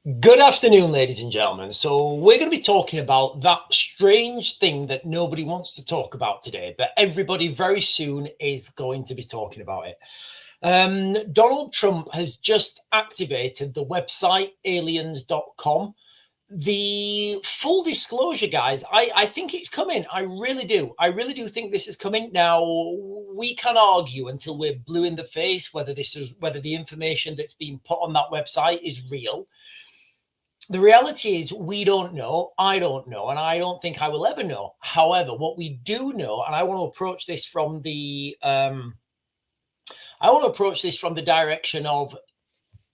Good afternoon, ladies and gentlemen. So we're going to be talking about that strange thing that nobody wants to talk about today, but everybody very soon is going to be talking about it. Donald Trump has just activated the website ALIENS.GOV. The full disclosure, guys, I think it's coming. I really do. I really do think this is coming. Now, we can argue until we're blue in the face whether the information that's being put on that website is real. The reality is we don't know. I don't know, and I don't think I will ever know. However, what we do know, and I want to approach this from the direction of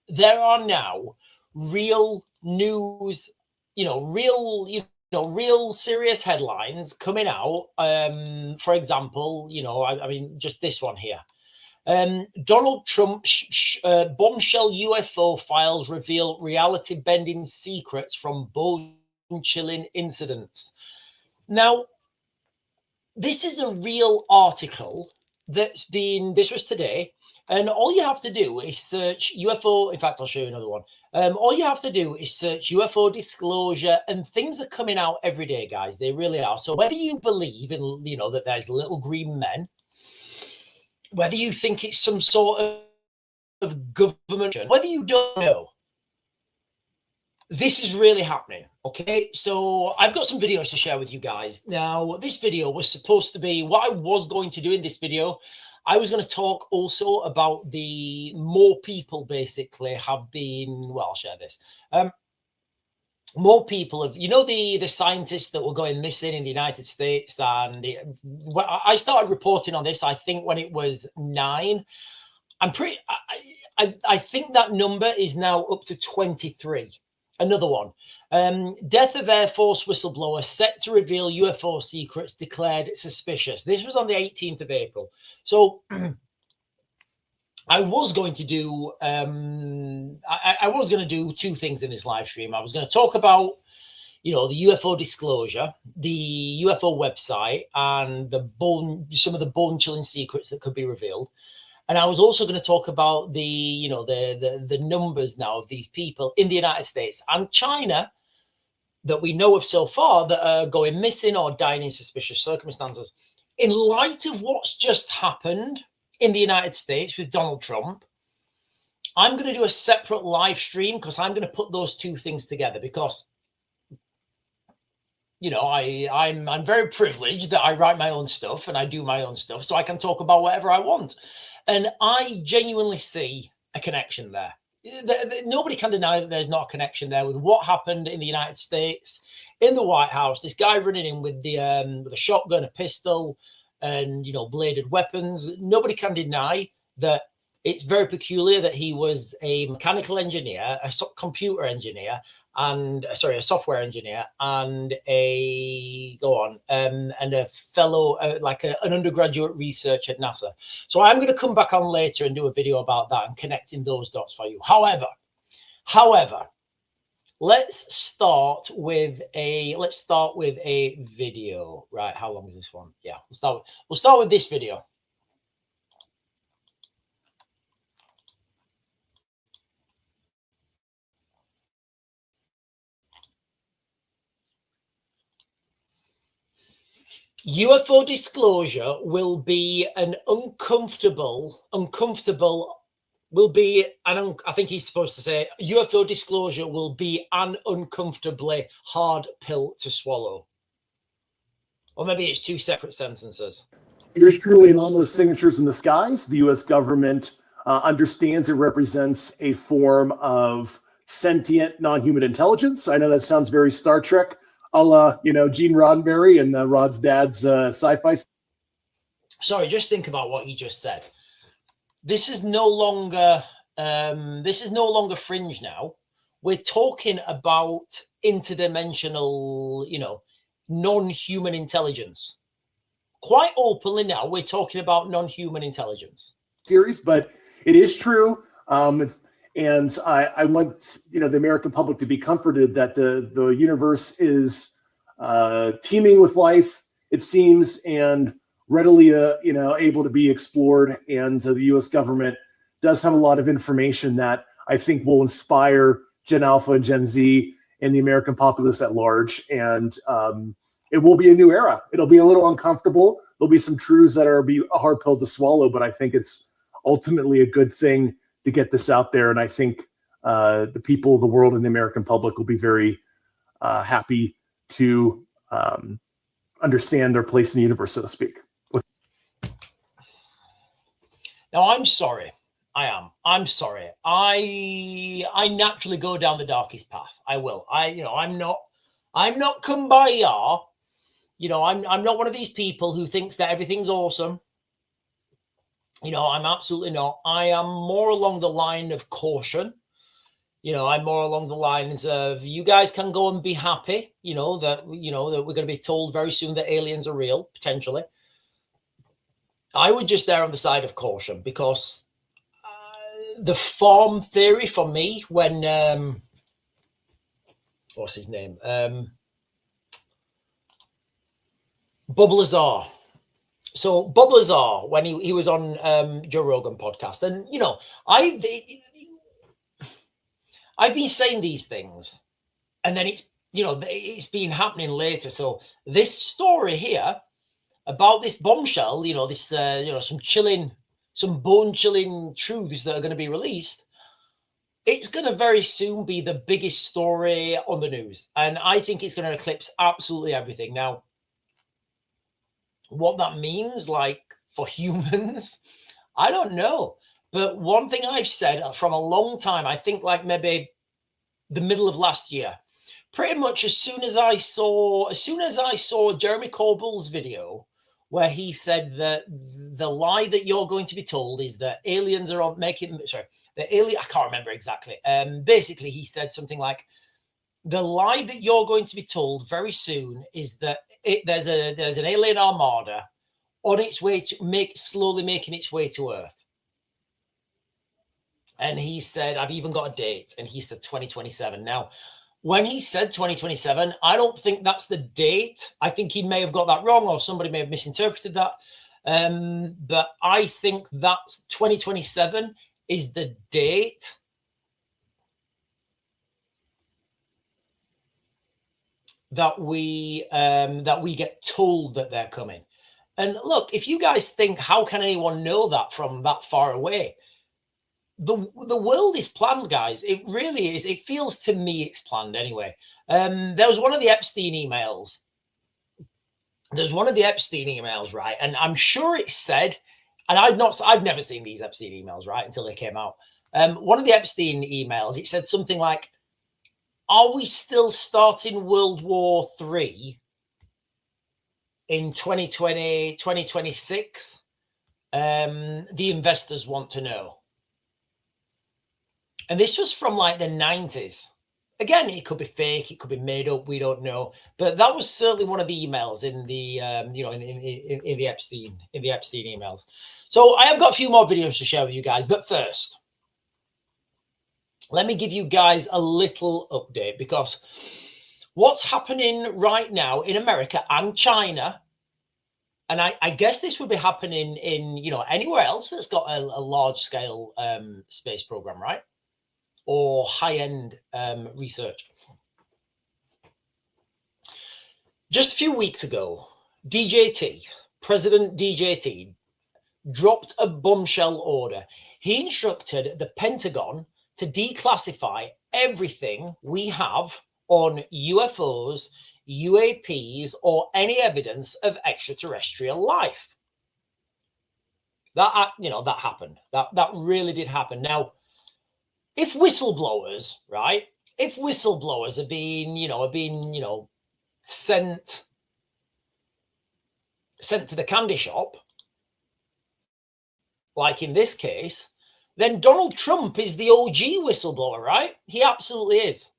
there are now real news, real serious headlines coming out. For example, I mean, just this one here. Donald Trump bombshell UFO files reveal reality-bending secrets from bone-chilling incidents. Now, this is a real article this was today, and all you have to do is search UFO. In fact, I'll show you another one. All you have to do is search UFO disclosure, and things are coming out every day, guys. They really are. So whether you believe in, that there's little green men, whether you think it's some sort of government, whether you don't know, this is really happening. Okay, so I've got some videos to share with you guys. Now, this video was supposed to be what I was going to do in this video. I was going to talk also about the more people basically have been, well, I'll share this. More people have, the scientists that were going missing in the United States, and I started reporting on this, I think when it was 9. I think that number is now up to 23. Another one, death of Air Force whistleblower set to reveal UFO secrets declared suspicious. This was on the 18th of April. So I was going to do I was going to do two things in this live stream. I was going to talk about, the UFO disclosure, the UFO website, and some of the bone-chilling secrets that could be revealed. And I was also going to talk about the numbers now of these people in the United States and China that we know of so far that are going missing or dying in suspicious circumstances. In light of what's just happened in the United States with Donald Trump, I'm going to do a separate live stream because I'm going to put those two things together because, I'm very privileged that I write my own stuff and I do my own stuff, so I can talk about whatever I want. And I genuinely see a connection there. Nobody can deny that there's not a connection there with what happened in the United States, in the White House, this guy running in with a shotgun, a pistol, and bladed weapons. Nobody can deny that it's very peculiar that he was a mechanical engineer, a computer engineer, and a software engineer, and a fellow an undergraduate researcher at NASA. So I'm going to come back on later and do a video about that and connecting those dots for you. However, let's start with a video. Right, how long is this one? Yeah, we'll start with this video. UFO disclosure will be an I think he's supposed to say UFO disclosure will be an uncomfortably hard pill to swallow. Or maybe it's two separate sentences. Yours truly and all those signatures in the skies. The U.S. government understands it represents a form of sentient non-human intelligence. I know that sounds very Star Trek, a la, Gene Roddenberry and Rod's dad's sci-fi. Sorry, just think about what he just said. This is no longer fringe now. We're talking about interdimensional, non-human intelligence. Quite openly now, we're talking about non-human intelligence. Series, but it is true. And I want the American public to be comforted that the universe is teeming with life, it seems, and readily able to be explored. And the U.S. government does have a lot of information that I think will inspire Gen Alpha and Gen Z and the American populace at large. And it will be a new era. It'll be a little uncomfortable. There'll be some truths that are be a hard pill to swallow, but I think it's ultimately a good thing to get this out there. And I think the people of the world and the American public will be very happy to understand their place in the universe, so to speak. Now, I'm sorry. I'm sorry. I naturally go down the darkest path. I will. I'm not kumbaya. I'm not one of these people who thinks that everything's awesome. I'm absolutely not. I am more along the line of caution. I'm more along the lines of, you guys can go and be happy, that we're going to be told very soon that aliens are real, potentially. I would just err on the side of caution, because the farm theory for me, when what's his name? Bob Lazar. So Bob Lazar, when he was on Joe Rogan podcast, and I've been saying these things, and then it's been happening later. So this story here about this bombshell, some bone-chilling truths that are going to be released, it's going to very soon be the biggest story on the news. And I think it's going to eclipse absolutely everything. Now, what that means, for humans, I don't know. But one thing I've said from a long time, I think maybe the middle of last year, pretty much as soon as I saw Jeremy Corbell's video, where he said that the lie that you're going to be told is that aliens are I can't remember exactly. Basically, he said something like, the lie that you're going to be told very soon is that there's an alien armada on its way to slowly making its way to Earth. And he said, I've even got a date, and he said 2027. Now, when he said 2027, I don't think that's the date. I think he may have got that wrong, or somebody may have misinterpreted that. But I think that 2027 is the date that we get told that they're coming. And look, if you guys think, how can anyone know that from that far away? The world is planned, guys. It really is. It feels to me it's planned anyway. There was one of the Epstein emails. Right? And I'm sure it said, and I've never seen these Epstein emails, right, until they came out. One of the Epstein emails, it said something like, are we still starting World War III in 2020, 2026? The investors want to know. And this was from the 90s. Again, it could be fake, it could be made up, we don't know. But that was certainly one of the emails in the in the Epstein emails. So I have got a few more videos to share with you guys, but first, let me give you guys a little update, because what's happening right now in America and China, and I guess this would be happening in anywhere else that's got a large scale space program, right? Or high-end research. Just a few weeks ago, President DJT, dropped a bombshell order. He instructed the Pentagon to declassify everything we have on UFOs, UAPs, or any evidence of extraterrestrial life. That happened. That really did happen. Now, if whistleblowers are being sent to the candy shop, like in this case, then Donald Trump is the OG whistleblower, right? He absolutely is.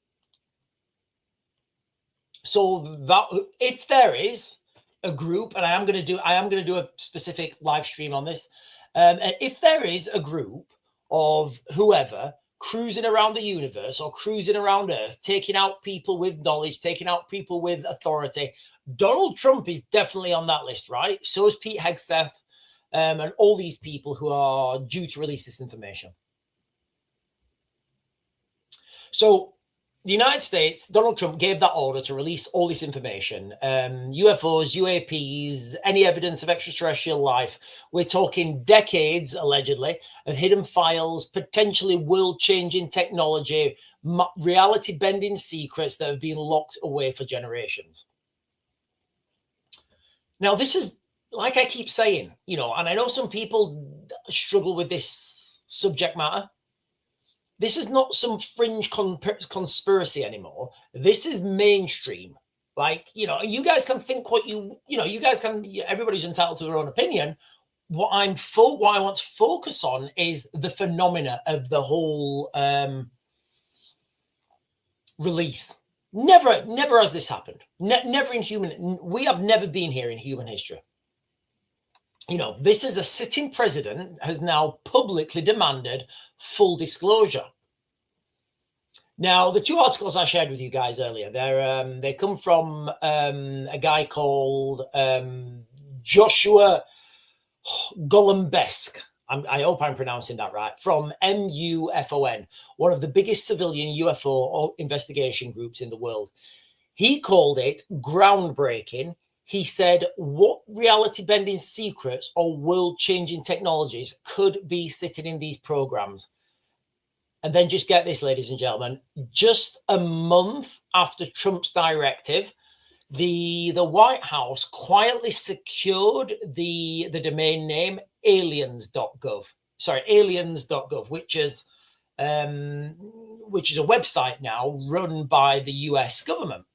So that if there is a group, and I am going to do a specific live stream on this, if there is a group of whoever cruising around the universe or cruising around Earth, taking out people with knowledge, taking out people with authority, Donald Trump is definitely on that list, right? So is Pete Hegseth, and all these people who are due to release this information. So the United States, Donald Trump gave that order to release all this information, UFOs, UAPs, any evidence of extraterrestrial life. We're talking decades, allegedly, of hidden files, potentially world-changing technology, reality-bending secrets that have been locked away for generations. Now, this is, like I keep saying, you know, and I know some people struggle with this subject matter. This is not some fringe conspiracy anymore. This is mainstream. Like, you know, you guys can think what you know, you guys can, everybody's entitled to their own opinion. What I want to focus on is the phenomena of the whole release. Never has this happened. Never in human, we have never been here in human history. You know, this is a sitting president has now publicly demanded full disclosure. Now, the two articles I shared with you guys earlier, they come from a guy called Joshua Golombesk. I hope I'm pronouncing that right. From MUFON, one of the biggest civilian UFO investigation groups in the world. He called it groundbreaking. He said, what reality-bending secrets or world-changing technologies could be sitting in these programs? And then just get this, ladies and gentlemen, just a month after Trump's directive, the White House quietly secured the domain name ALIENS.gov. Sorry, ALIENS.gov, which is a website now run by the US government.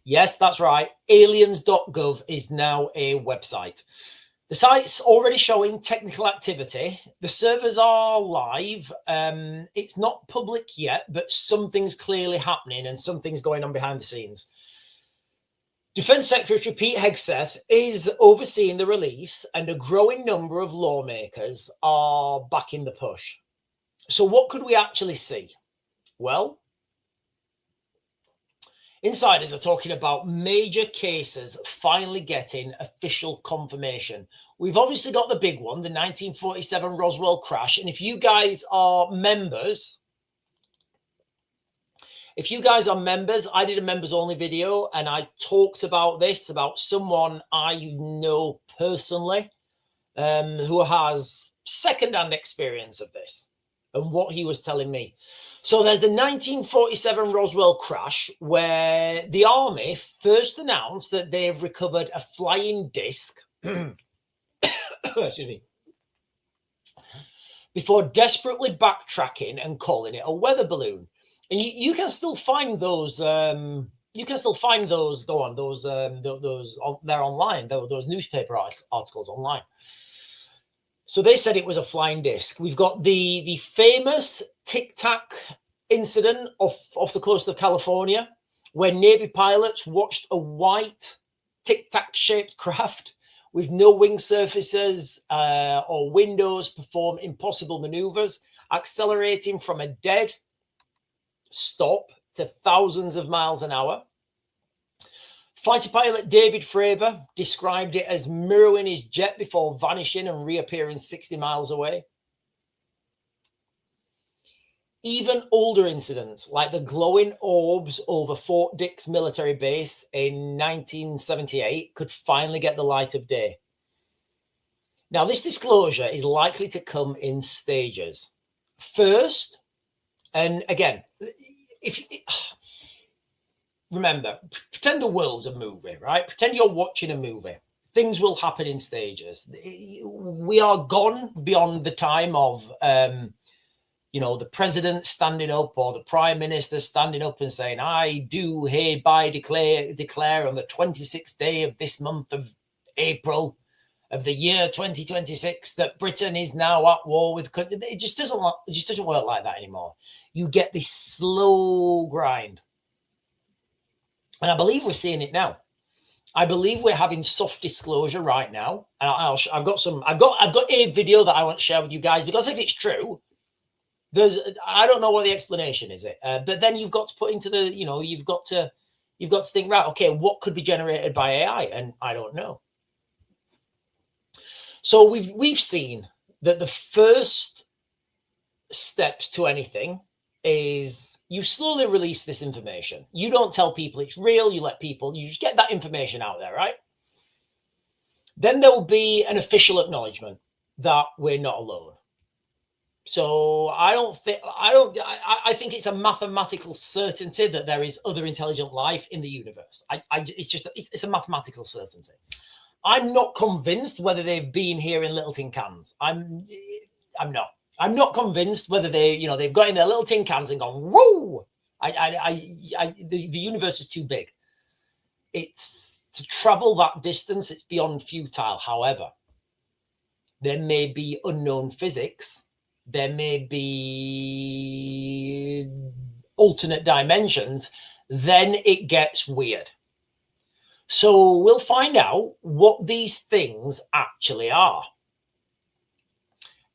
Yes, that's right. ALIENS.gov is now a website. The site's already showing technical activity. The servers are live. It's not public yet, but something's clearly happening and something's going on behind the scenes. Defense Secretary Pete Hegseth is overseeing the release, and a growing number of lawmakers are backing the push. So what could we actually see? Well, insiders are talking about major cases finally getting official confirmation. We've obviously got the big one, the 1947 Roswell crash. And if you guys are members, I did a members only video and I talked about this, about someone I know personally who has secondhand experience of this and what he was telling me. So there's the 1947 Roswell crash where the Army first announced that they've recovered a flying disc, excuse me, before desperately backtracking and calling it a weather balloon. And you can still find those. You can still find those. Go on, those. They're online. Those newspaper articles online. So they said it was a flying disc. We've got the famous Tic Tac incident off the coast of California, where Navy pilots watched a white Tic Tac shaped craft with no wing surfaces or windows perform impossible maneuvers, accelerating from a dead stop to thousands of miles an hour. Fighter pilot David Fravor described it as mirroring his jet before vanishing and reappearing 60 miles away. Even older incidents, like the glowing orbs over Fort Dix military base in 1978, could finally get the light of day. Now, this disclosure is likely to come in stages. First, and again, remember, pretend the world's a movie, right? Pretend you're watching a movie. Things will happen in stages. We are gone beyond the time of, the president standing up or the prime minister standing up and saying, I do hereby declare on the 26th day of this month of April of the year 2026 that Britain is now at war with. It just doesn't work like that anymore. You get this slow grind. And I believe we're seeing it now. I believe we're having soft disclosure right now. And I've got a video that I want to share with you guys, because if it's true, I don't know what the explanation is. But then you've got to put into the, you've got to think, right, okay, what could be generated by AI? And I don't know. So we've seen that the first steps to anything is You slowly release this information. You don't tell people it's real. You let people, you just get that information out there, right? Then there will be an official acknowledgement that we're not alone. So I think it's a mathematical certainty that there is other intelligent life in the universe. It's a mathematical certainty. I'm not convinced whether they've been here in little tin cans. I'm not convinced whether they've got in their little tin cans and gone, whoa. The universe is too big. It's to travel that distance. It's beyond futile. However, there may be unknown physics. There may be alternate dimensions. Then it gets weird. So we'll find out what these things actually are.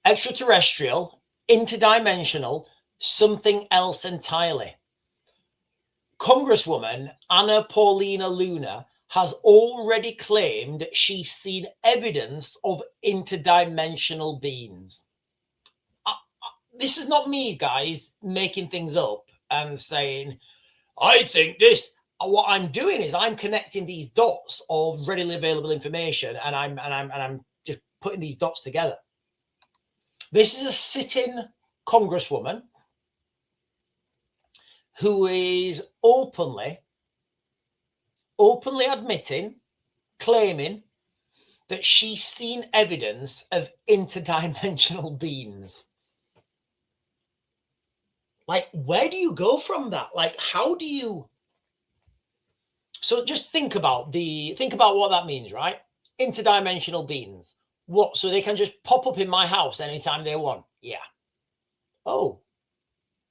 Extraterrestrial, interdimensional, something else entirely. Congresswoman Anna Paulina Luna has already claimed she's seen evidence of interdimensional beings. This is not me, guys, making things up and saying, I think this. What I'm doing is I'm connecting these dots of readily available information, and I'm just putting these dots together. This is a sitting congresswoman who is openly admitting, claiming that she's seen evidence of interdimensional beings. Like, where do you go from that? Like, how do you? So just think about what that means, right? Interdimensional beings. What? So they can just pop up in my house anytime they want? Yeah. Oh.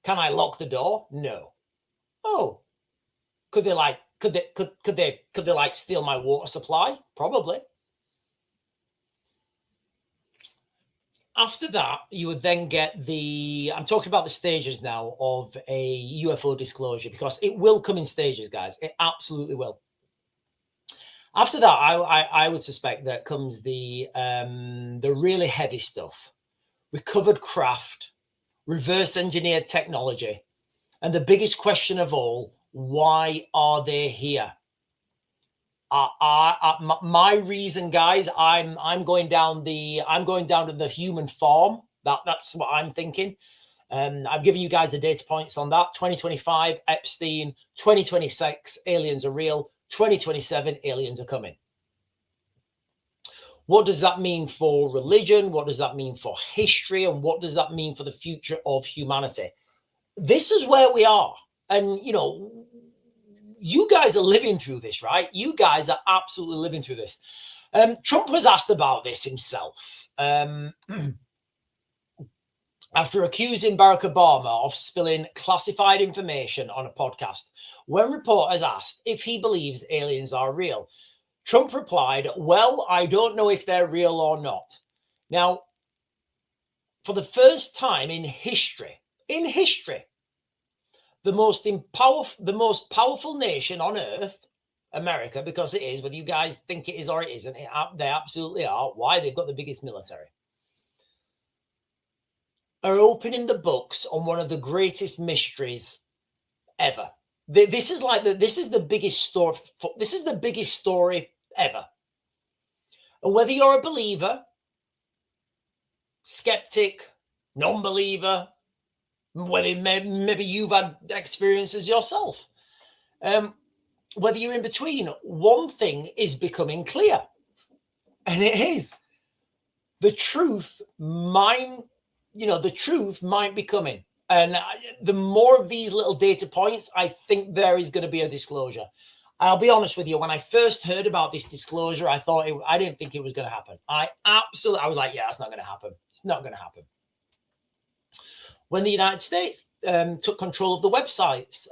Can I lock the door? No. Oh. Could they steal my water supply? Probably. After that, you would then get I'm talking about the stages now of a UFO disclosure, because it will come in stages, guys. It absolutely will. After that, I would suspect that comes the really heavy stuff, recovered craft, reverse engineered technology, and the biggest question of all: why are they here? My reason, guys, I'm going down to the human form. That's what I'm thinking. I've given you guys the data points on that. 2025, Epstein. 2026, aliens are real. 2027, aliens are coming. What does that mean for religion? What does that mean for history? And what does that mean for the future of humanity? This is where we are. And, you guys are living through this, right? You guys are absolutely living through this. Trump was asked about this himself after accusing Barack Obama of spilling classified information on a podcast. When reporters asked if he believes aliens are real, Trump replied, "Well, I don't know if they're real or not." Now, for the first time in history, the most powerful nation on earth, America, because it is, whether you guys think it is or it isn't, they absolutely are. Why? They've got the biggest military. Are opening the books on one of the greatest mysteries ever. This is the biggest story. This is the biggest story ever. And whether you're a believer, skeptic, non-believer, whether maybe you've had experiences yourself, whether you're in between, one thing is becoming clear, and it is the truth might be coming. And the more of these little data points, I think there is going to be a disclosure. I'll be honest with you. When I first heard about this disclosure, I didn't think it was going to happen. I was like, yeah, it's not going to happen. It's not going to happen. When the United States took control of the websites,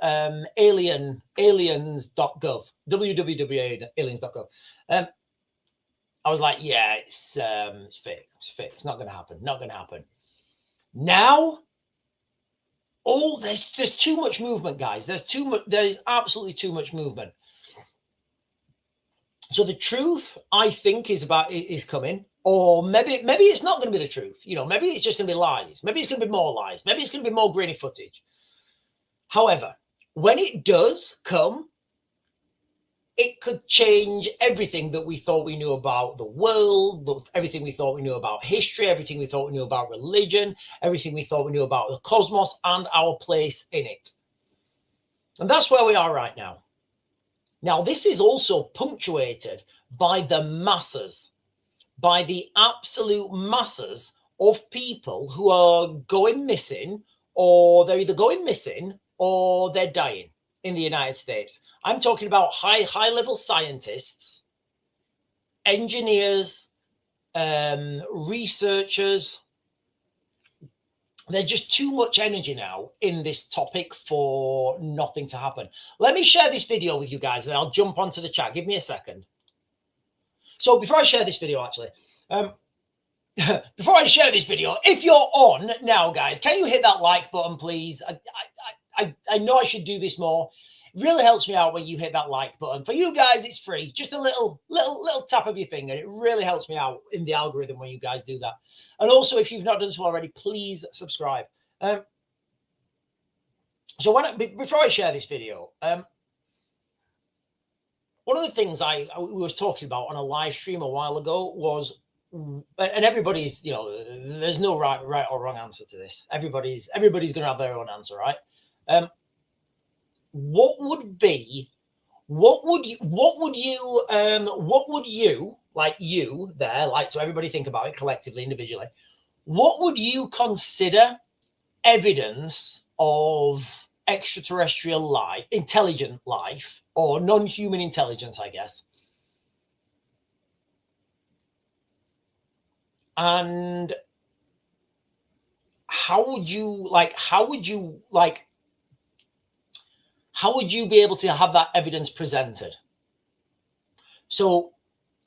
ALIENS.GOV, www.aliens.gov, I was like, yeah, it's fake. It's fake. It's not going to happen. Not going to happen. Now, there's too much movement, guys. There is absolutely too much movement. So the truth, I think, is coming. Or maybe it's not going to be the truth. Maybe it's just going to be lies. Maybe it's going to be more lies. Maybe it's going to be more grainy footage. However, when it does come, it could change everything that we thought we knew about the world, everything we thought we knew about history, everything we thought we knew about religion, everything we thought we knew about the cosmos and our place in it. And that's where we are right now. Now, this is also punctuated by the masses, by the absolute masses of people who are going missing, or they're either going missing or they're dying in the United States. I'm talking about high-level scientists, engineers, researchers. There's just too much energy now in this topic for nothing to happen. Let me share this video with you guys, and I'll jump onto the chat. Give me a second. So before I share this video, actually, before I share this video, if you're on now, guys, can you hit that like button, please? I know I should do this more. It really helps me out when you hit that like button. For you guys, it's free. Just a little tap of your finger. It really helps me out in the algorithm when you guys do that. And also, if you've not done so already, please subscribe. So before I share this video, one of the things I was talking about on a live stream a while ago was, and everybody's, there's no right or wrong answer to this. Everybody's going to have their own answer, right? What would you, like you there, like, so everybody think about it collectively, individually, what would you consider evidence of extraterrestrial life, intelligent life, or non-human intelligence, I guess? And how would you be able to have that evidence presented? So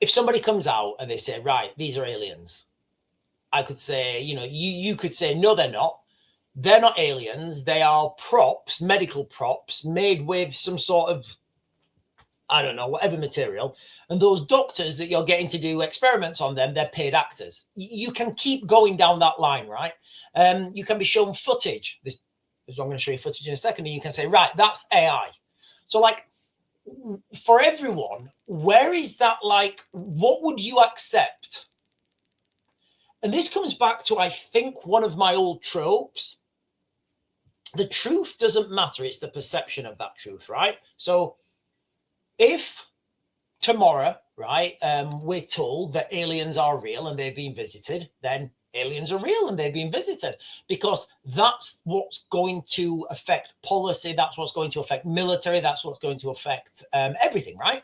if somebody comes out and they say, right, these are aliens, I could say, you could say, no, they're not. They're not aliens. They are props, medical props made with some sort of, I don't know, whatever material. And those doctors that you're getting to do experiments on them, they're paid actors. You can keep going down that line, right? You can be shown footage. I'm going to show you footage in a second, and you can say, right, that's AI. So, like, for everyone, where is that, like, what would you accept? And this comes back to, I think, one of my old tropes. The truth doesn't matter. It's the perception of that truth, right? So if tomorrow, right, we're told that aliens are real and they've been visited, then aliens are real and they've been visited, because that's what's going to affect policy. That's what's going to affect military. That's what's going to affect everything, right?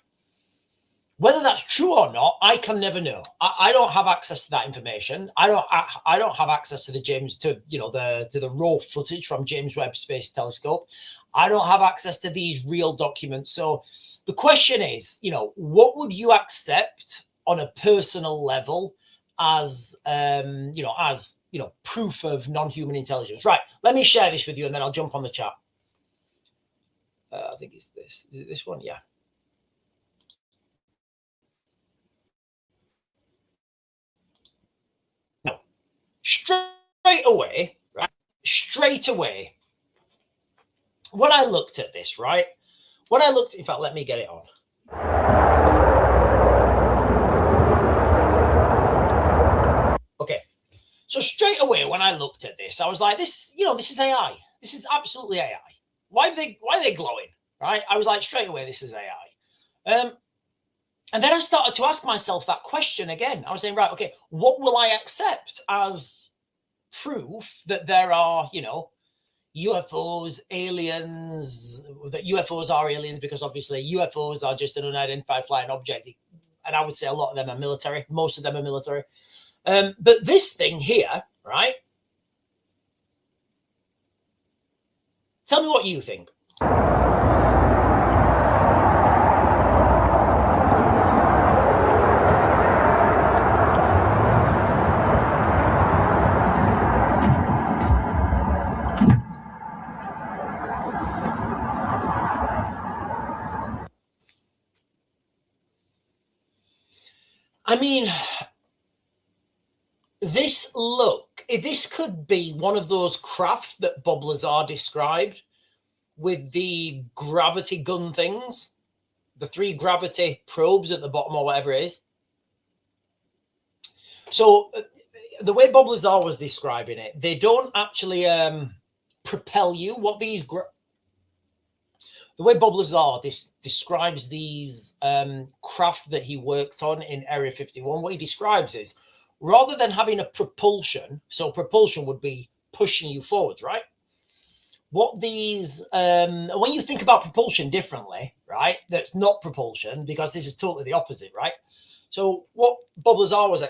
Whether that's true or not, I can never know. I don't have access to that information. I don't have access to the raw footage from James Webb Space Telescope. I don't have access to these real documents. So the question is, what would you accept on a personal level as proof of non-human intelligence? Right. Let me share this with you, and then I'll jump on the chat. I think it's this. Is it this one? Yeah. Now, straight away, when I looked at this, right? In fact, let me get it on. Okay. So straight away, when I looked at this, I was like, this is AI. This is absolutely AI. Why are they glowing? Right? I was like, straight away, this is AI. And then I started to ask myself that question again. I was saying, right, okay, what will I accept as proof that there are, UFOs, aliens, that UFOs are aliens, because obviously UFOs are just an unidentified flying object. And I would say a lot of them are military. Most of them are military. But this thing here, right? Tell me what you think. I mean, this could be one of those craft that Bob Lazar described, with the gravity gun things, the 3 gravity probes at the bottom or whatever it is. So the way Bob Lazar was describing it, they don't actually propel you. What these the way Bob Lazar describes these craft that he worked on in Area 51, what he describes is, rather than having a propulsion, so propulsion would be pushing you forwards, right? What these, when you think about propulsion differently, right, that's not propulsion, because this is totally the opposite, right? So what Bob Lazar was,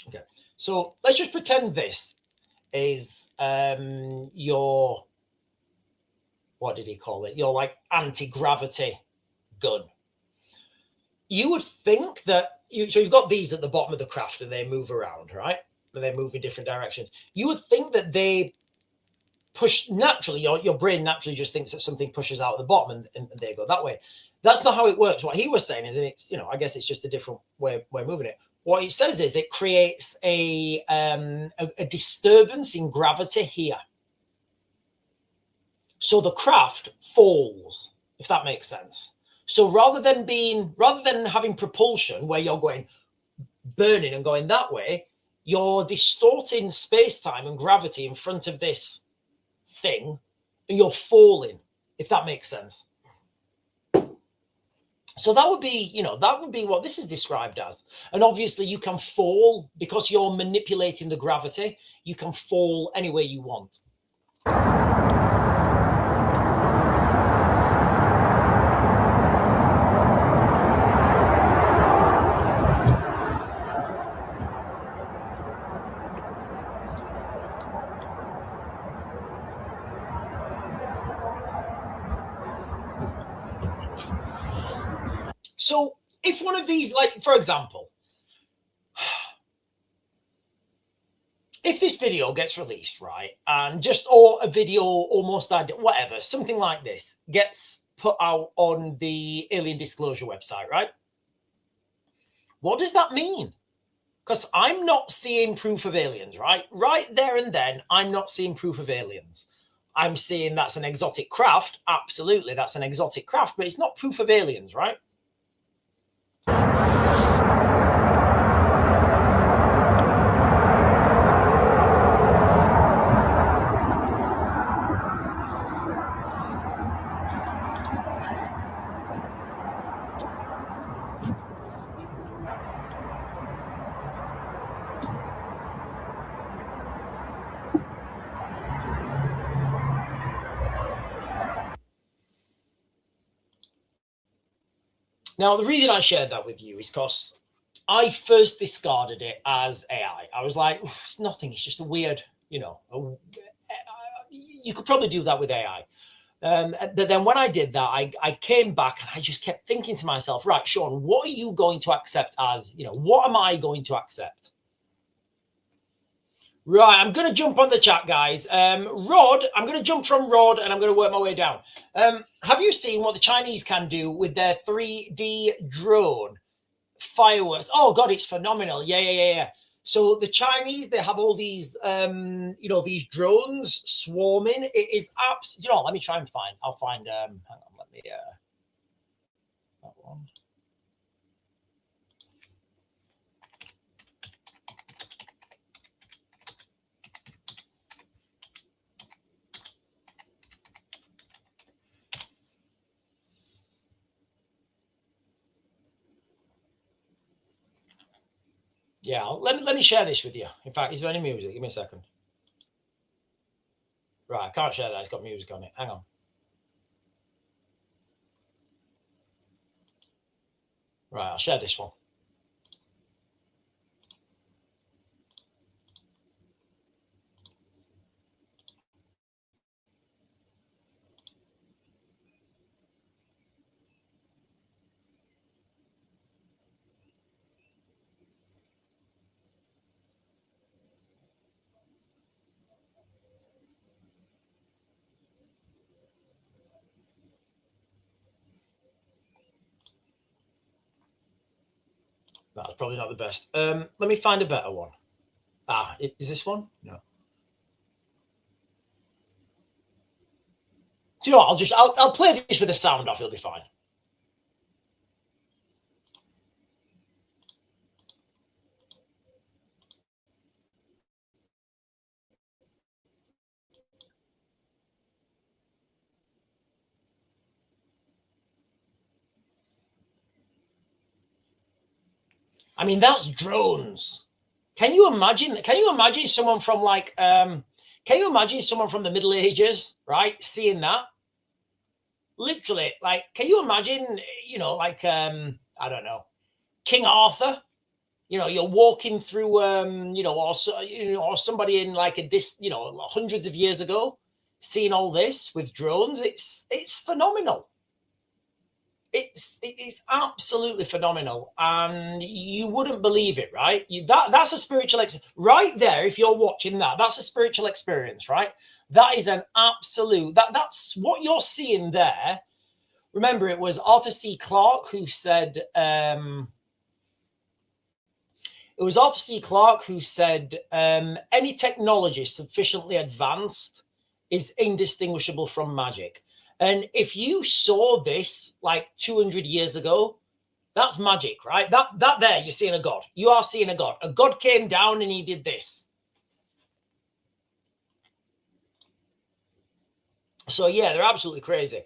okay, so let's just pretend this is your, what did he call it? Your like anti-gravity gun. You would think that, so you've got these at the bottom of the craft and they move around, right? And they move in different directions. You would think that they push naturally, your brain naturally just thinks that something pushes out at the bottom and they go that way. That's not how it works. What he was saying is, and it's, I guess it's just a different way of moving it. What it says is it creates a disturbance in gravity here. So the craft falls, if that makes sense. So rather than having propulsion where you're going burning and going that way, you're distorting space-time and gravity in front of this thing, and you're falling, if that makes sense. So that would be, that would be what this is described as. And obviously you can fall because you're manipulating the gravity. You can fall any way you want. So if one of these, like, for example, if this video gets released, right, and or a video almost, whatever, something like this gets put out on the Alien Disclosure website, right? What does that mean? Because I'm not seeing proof of aliens, right? Right there and then, I'm not seeing proof of aliens. I'm seeing that's an exotic craft. Absolutely, that's an exotic craft, but it's not proof of aliens, right? Now, the reason I shared that with you is because I first discarded it as AI. I was like, it's nothing. It's just a weird, you could probably do that with AI. But then when I did that, I came back and I just kept thinking to myself, right, Sean, what are you going to accept as, what am I going to accept? Right, I'm going to jump on the chat, guys. Rod, I'm going to jump from Rod and I'm going to work my way down. Have you seen what the Chinese can do with their 3D drone fireworks? Oh, God, it's phenomenal. Yeah. So the Chinese, they have all these, these drones swarming. It is absolutely, let me try and find, hang on, let me, that one. Yeah, let me share this with you. In fact, is there any music? Give me a second. Right, I can't share that. It's got music on it. Hang on. Right, I'll share this one. That's probably not the best. Let me find a better one. Is this one? No. Do you know what? I'll play this with the sound off. It'll be fine. I mean, that's drones. Can you imagine? Can you imagine someone from like? Can you imagine someone from the Middle Ages, right, seeing that? Literally, like, can you imagine? You know, like, I don't know, King Arthur. You know, you're walking through, you know, or somebody in like you know, hundreds of years ago, seeing all this with drones. It's phenomenal. It's absolutely phenomenal, and you wouldn't believe it, right? That's a spiritual right there. If you're watching that, that's a spiritual experience, right? That is an absolute that's what you're seeing there. Remember, it was Arthur C. Clarke who said. It was Arthur C. Clarke who said any technology sufficiently advanced is indistinguishable from magic. And if you saw this like 200 years ago, that's magic, right? That there, you're seeing a god. You are seeing a god. A god came down and he did this. So yeah, they're absolutely crazy.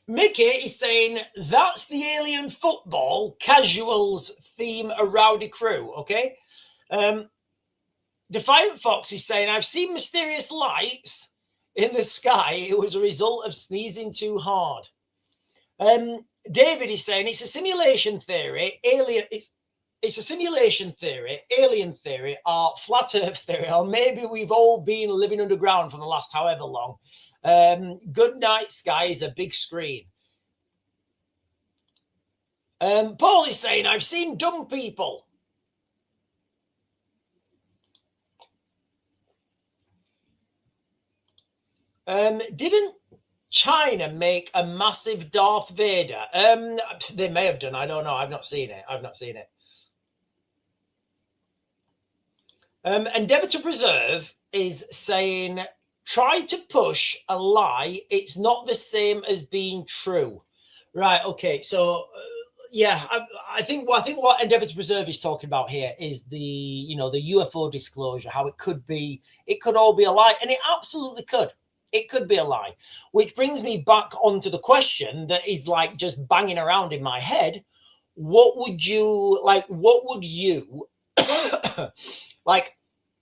Mickey is saying that's the alien football casuals theme a rowdy crew. Okay. Defiant Fox is saying I've seen mysterious lights in the sky. It was a result of sneezing too hard. David is saying it's a simulation theory. It's a simulation theory, alien theory, or flat earth theory, or maybe we've all been living underground for the last however long. Good night, sky is a big screen. Paul is saying I've seen dumb people. Didn't China make a massive Darth Vader? They may have done. I don't know. I've not seen it. Endeavour to Preserve is saying, try to push a lie. It's not the same as being true. Right. Okay. So, yeah, I think what Endeavour to Preserve is talking about here is the UFO disclosure, how it could all be a lie. And it absolutely could. It could be a lie, which brings me back onto the question that is like just banging around in my head. What would you like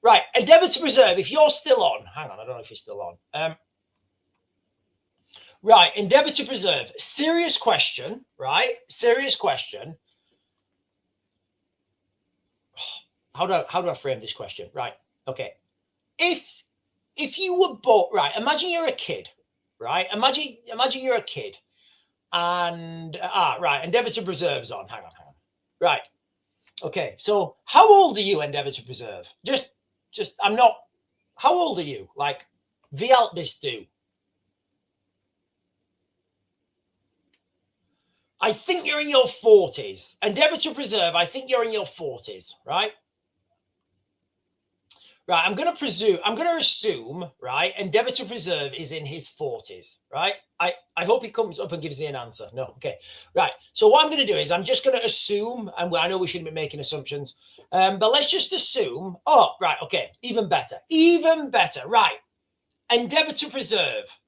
right, Endeavour to Preserve, if you're still on, hang on, I don't know if you're still on. Right, Endeavour to Preserve, serious question, right? Serious question. How do I frame this question? Right, okay. If you were born, right, imagine you're a kid, right? Imagine you're a kid, and right, Endeavour to Preserve's on. Hang on. Right, okay. So, how old are you, Endeavour to Preserve? Just, I'm not. How old are you? Like, vi alt this do. I think you're in your 40s. Endeavour to Preserve. I think you're in your 40s, right? Right, I'm going to assume, right, Endeavour to Preserve is in his 40s, right? I hope he comes up and gives me an answer. No, okay. Right, so what I'm going to do is I'm just going to assume, and I know we shouldn't be making assumptions, but let's just assume, oh, right, okay, even better, right. Endeavour to Preserve,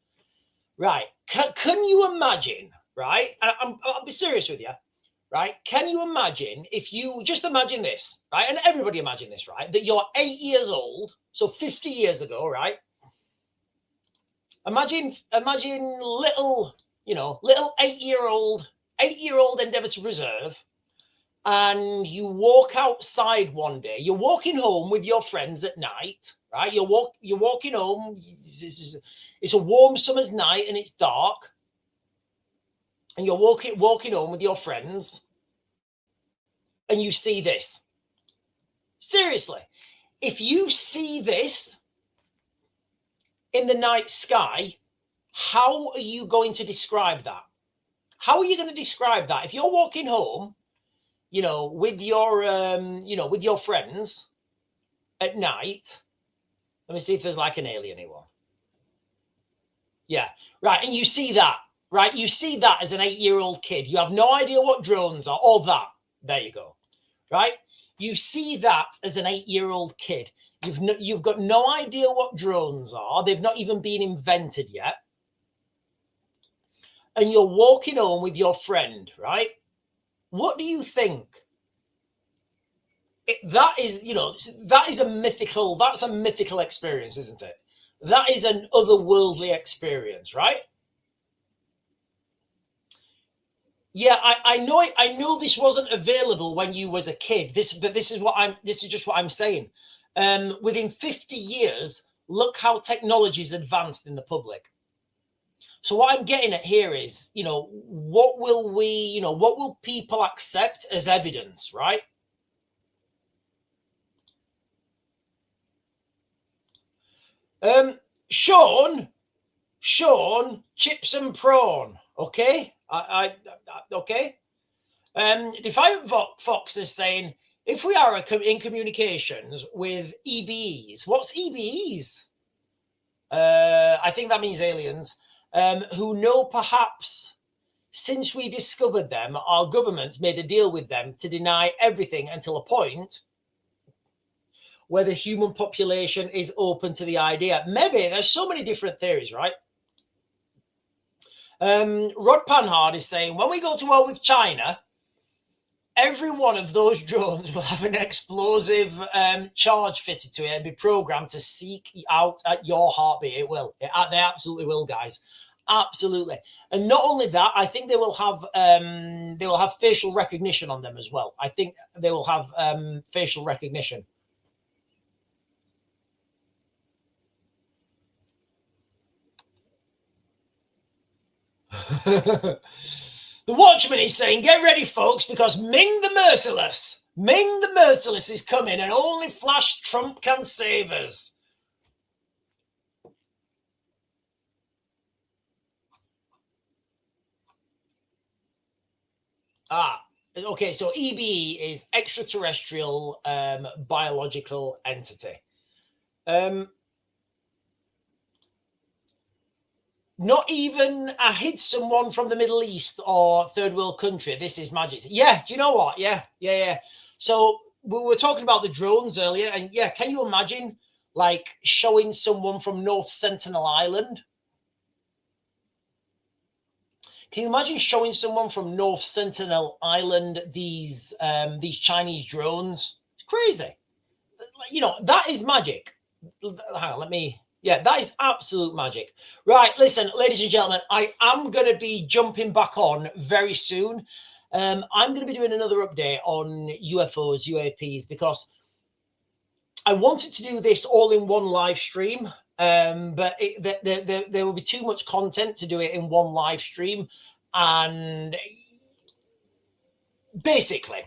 right. Can you imagine, right, I'll be serious with you, right? Can you imagine if you just imagine this, right? And everybody imagine this, right? That you're 8 years old, so 50 years ago, right? Imagine little 8-year-old Endeavour to Preserve, and you walk outside one day. You're walking home with your friends at night, right? You're walking home. It's a warm summer's night and it's dark. And you're walking home with your friends, and you see this. Seriously, if you see this in the night sky, how are you going to describe that? How are you going to describe that? If you're walking home, with your friends at night, let me see if there's like an alien here. Yeah, right. And you see that, right? You see that as an 8-year-old kid. You have no idea what drones are. All that. There you go. Right? You see that as an 8-year-old kid. You've got no idea what drones are. They've not even been invented yet. And you're walking home with your friend, right? What do you think? That is, you know, that's a mythical experience, isn't it? That is an otherworldly experience, right? Yeah, I know it. I know this wasn't available when you was a kid. This is just what I'm saying. Within 50 years, look how technology's advanced in the public. So what I'm getting at here is, you know, what will people accept as evidence, right? Sean, chips and prawn. Okay, okay. Defiant Fox is saying, if we are in communications with EBEs, what's EBEs? I think that means aliens, who know perhaps since we discovered them, our governments made a deal with them to deny everything until a point where the human population is open to the idea. Maybe there's so many different theories, right? Rod Panhard is saying, when we go to war with China, every one of those drones will have an explosive charge fitted to it and be programmed to seek out at your heartbeat. It will. They absolutely will, guys. Absolutely. And not only that, I think they will have facial recognition on them as well. I think they will have facial recognition. The Watchman is saying, get ready, folks, because Ming the Merciless is coming, and only Flash Trump can save us. Okay, so EBE is extraterrestrial biological entity. Not even I hid someone from the Middle East or third world country. This is magic. Yeah, do you know what? Yeah. So we were talking about the drones earlier, and yeah, can you imagine like showing someone from North Sentinel Island? Can you imagine showing someone from North Sentinel Island these Chinese drones? It's crazy. You know, that is magic. Hang on, yeah, that is absolute magic. Right, listen, ladies and gentlemen, I am going to be jumping back on very soon. I'm going to be doing another update on UFOs, UAPs, because I wanted to do this all in one live stream, but there will be too much content to do it in one live stream. And basically,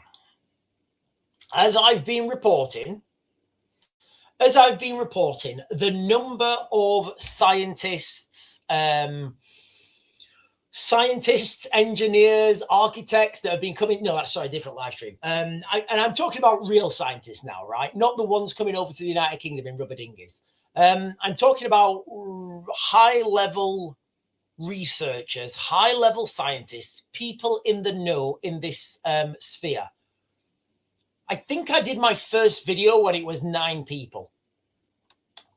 as I've been reporting, the number of scientists, engineers, architects that have been coming. No, that's sorry, different live stream. And I'm talking about real scientists now, right? Not the ones coming over to the United Kingdom in rubber dinghies. I'm talking about high-level researchers, high-level scientists, people in the know in this sphere. I think I did my first video when it was 9 people.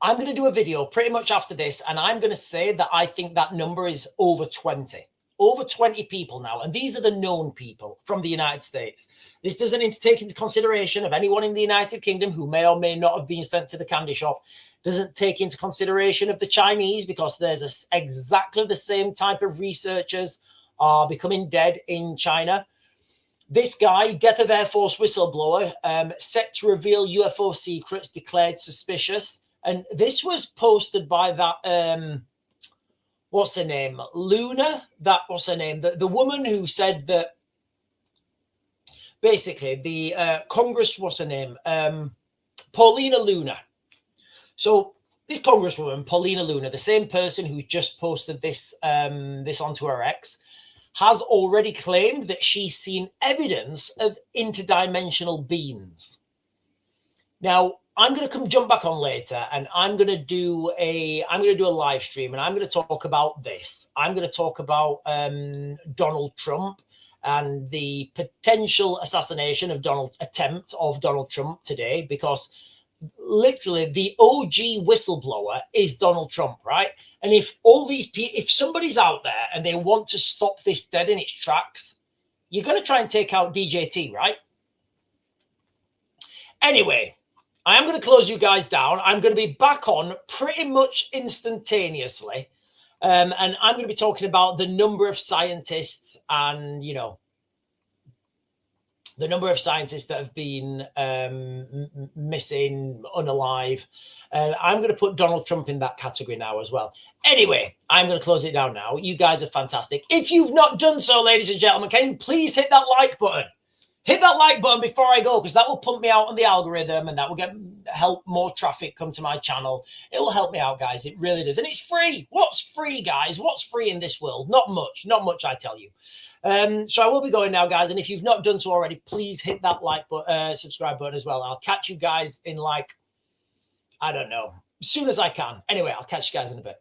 I'm going to do a video pretty much after this, and I'm going to say that I think that number is over 20. Over 20 people now, and these are the known people from the United States. This doesn't take into consideration of anyone in the United Kingdom who may or may not have been sent to the candy shop. Doesn't take into consideration of the Chinese, because there's exactly the same type of researchers are becoming dead in China. This guy, Death of Air Force whistleblower, set to reveal UFO secrets, declared suspicious. And this was posted by that, what's her name? Luna? What's her name? The woman who said that, basically, the Congress, what's her name? Paulina Luna. So this Congresswoman, Paulina Luna, the same person who just posted this, this onto her X, has already claimed that she's seen evidence of interdimensional beings. Now, I'm going to jump back on later, and I'm going to do a live stream, and I'm going to talk about this. I'm going to talk about Donald Trump and the potential assassination of Donald Trump today, because literally the OG whistleblower is Donald Trump, right? And if all these people, if somebody's out there and they want to stop this dead in its tracks, you're going to try and take out DJT, right? Anyway, I am going to close you guys down. I'm going to be back on pretty much instantaneously. And I'm going to be talking about the number of scientists and, you know, the number of scientists that have been missing, unalive. I'm going to put Donald Trump in that category now as well. Anyway, I'm going to close it down now. You guys are fantastic. If you've not done so, ladies and gentlemen, can you please hit that like button? Hit that like button before I go, because that will pump me out on the algorithm, and that will help more traffic come to my channel. It will help me out, guys. It really does. And it's free. What's free, guys? What's free in this world? Not much. Not much, I tell you. So I will be going now, guys. And if you've not done so already, please hit that like button, subscribe button as well. I'll catch you guys in, like, I don't know, as soon as I can. Anyway, I'll catch you guys in a bit.